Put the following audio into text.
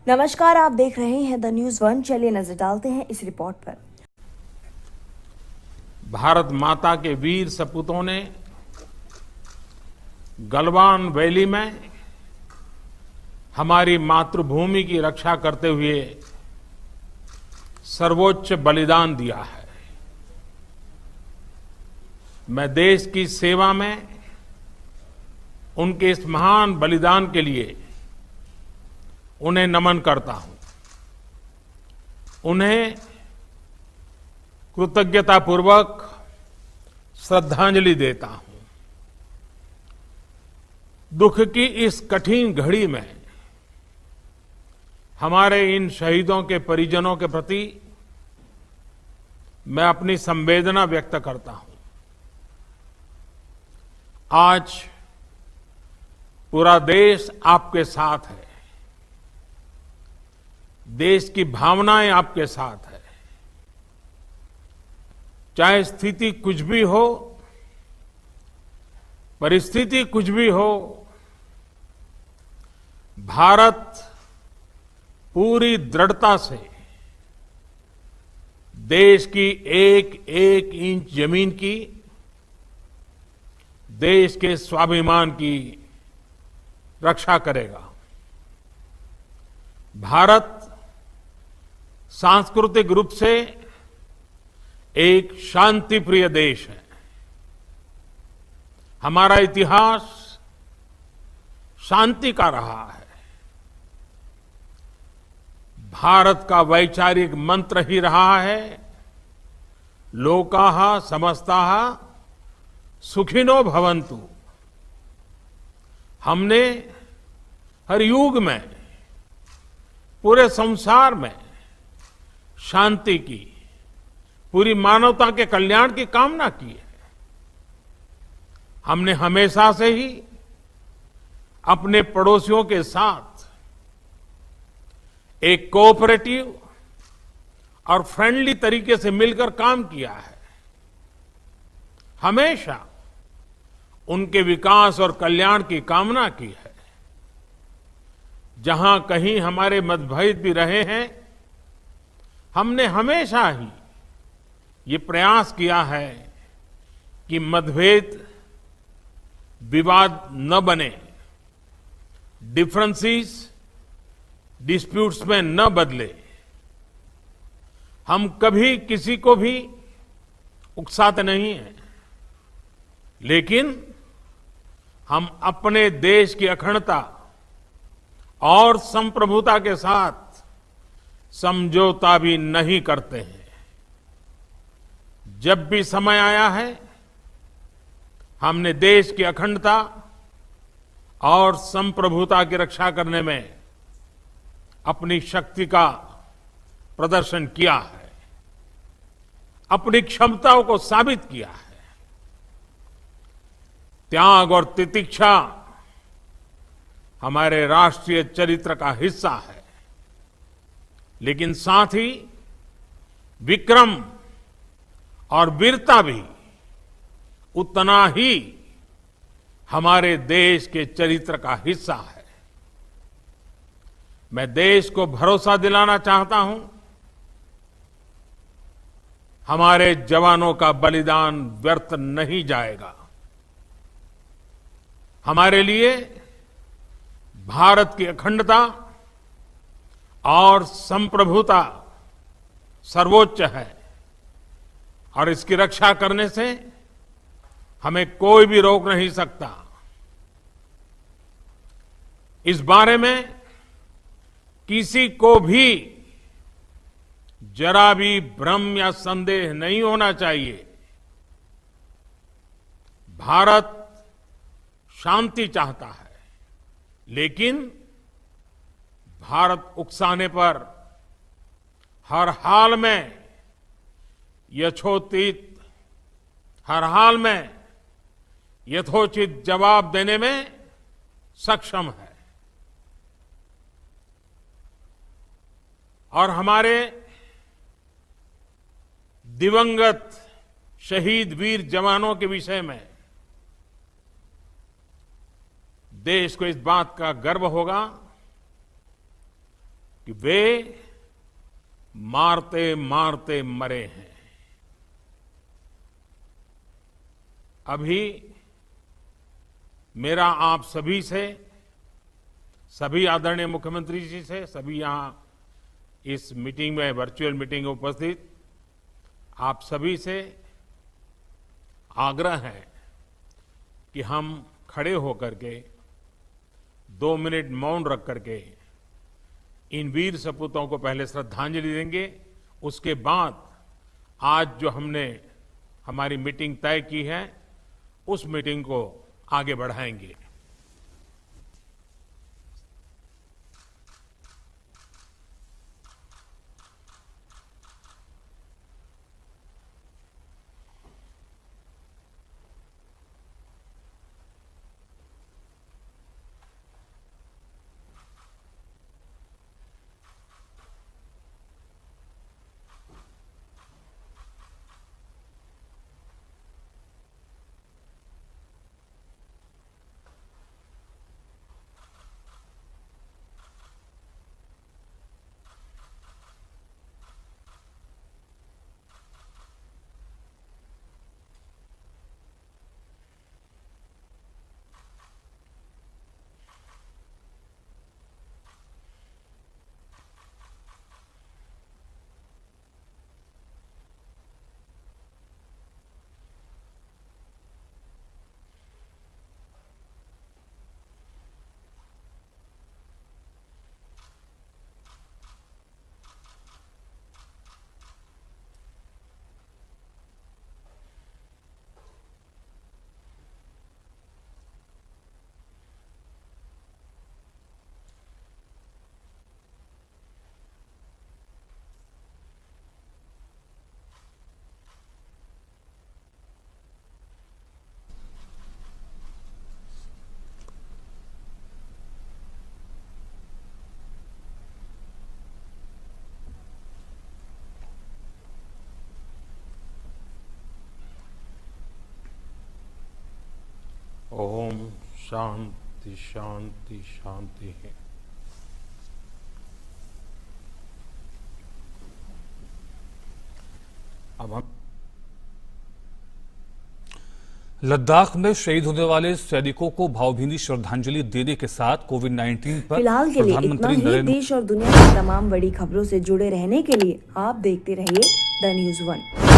नमस्कार, आप देख रहे हैं द न्यूज वन। चलिए नजर डालते हैं इस रिपोर्ट पर। भारत माता के वीर सपूतों ने गलवान वैली में हमारी मातृभूमि की रक्षा करते हुए सर्वोच्च बलिदान दिया है। मैं देश की सेवा में उनके इस महान बलिदान के लिए उन्हें नमन करता हूं। उन्हें कृतज्ञतापूर्वक श्रद्धांजलि देता हूं। दुख की इस कठिन घड़ी में हमारे इन शहीदों के परिजनों के प्रति मैं अपनी संवेदना व्यक्त करता हूं। आज पूरा देश आपके साथ है। देश की भावनाएं आपके साथ है। चाहे स्थिति कुछ भी हो, परिस्थिति कुछ भी हो, भारत पूरी दृढ़ता से देश की एक एक इंच जमीन की, देश के स्वाभिमान की रक्षा करेगा। भारत सांस्कृतिक रूप से एक शांति प्रिय देश है। हमारा इतिहास शांति का रहा है। भारत का वैचारिक मंत्र ही रहा है, लोकाः समस्ताः सुखिनो भवन्तु। हमने हर युग में, पूरे संसार में शांति की, पूरी मानवता के कल्याण की कामना की है। हमने हमेशा से ही अपने पड़ोसियों के साथ एक कोऑपरेटिव और फ्रेंडली तरीके से मिलकर काम किया है। हमेशा उनके विकास और कल्याण की कामना की है। जहां कहीं हमारे मतभेद भी रहे हैं, हमने हमेशा ही ये प्रयास किया है कि मतभेद विवाद न बने, डिफरेंसेस डिस्प्यूट्स में न बदले। हम कभी किसी को भी उकसाते नहीं हैं, लेकिन हम अपने देश की अखंडता और संप्रभुता के साथ समझौता भी नहीं करते हैं। जब भी समय आया है, हमने देश की अखंडता और संप्रभुता की रक्षा करने में अपनी शक्ति का प्रदर्शन किया है, अपनी क्षमताओं को साबित किया है। त्याग और तितिक्षा हमारे राष्ट्रीय चरित्र का हिस्सा है, लेकिन साथ ही विक्रम और वीरता भी उतना ही हमारे देश के चरित्र का हिस्सा है। मैं देश को भरोसा दिलाना चाहता हूं, हमारे जवानों का बलिदान व्यर्थ नहीं जाएगा। हमारे लिए भारत की अखंडता और संप्रभुता सर्वोच्च है, और इसकी रक्षा करने से हमें कोई भी रोक नहीं सकता। इस बारे में किसी को भी जरा भी भ्रम या संदेह नहीं होना चाहिए। भारत शांति चाहता है, लेकिन भारत उकसाने पर हर हाल में हर हाल में यथोचित जवाब देने में सक्षम है। और हमारे दिवंगत शहीद वीर जवानों के विषय में देश को इस बात का गर्व होगा कि वे मारते मारते मरे हैं। अभी मेरा आप सभी से, सभी आदरणीय मुख्यमंत्री जी से, सभी यहां इस मीटिंग में, वर्चुअल मीटिंग में उपस्थित आप सभी से आग्रह है कि हम खड़े होकर के 2 मिनट मौन रख करके इन वीर सपूतों को पहले श्रद्धांजलि देंगे। उसके बाद आज जो हमने हमारी मीटिंग तय की है, उस मीटिंग को आगे बढ़ाएंगे। ओम शांति शांति शांति है। अब हम लद्दाख में शहीद होने वाले सैनिकों को भावभीनी श्रद्धांजलि देने के साथ कोविड-19 पर फिलहाल के लिए इतना प्रधानमंत्री ही। नरेंद्र देश और दुनिया की तमाम बड़ी खबरों से जुड़े रहने के लिए आप देखते रहिए द न्यूज़ 1।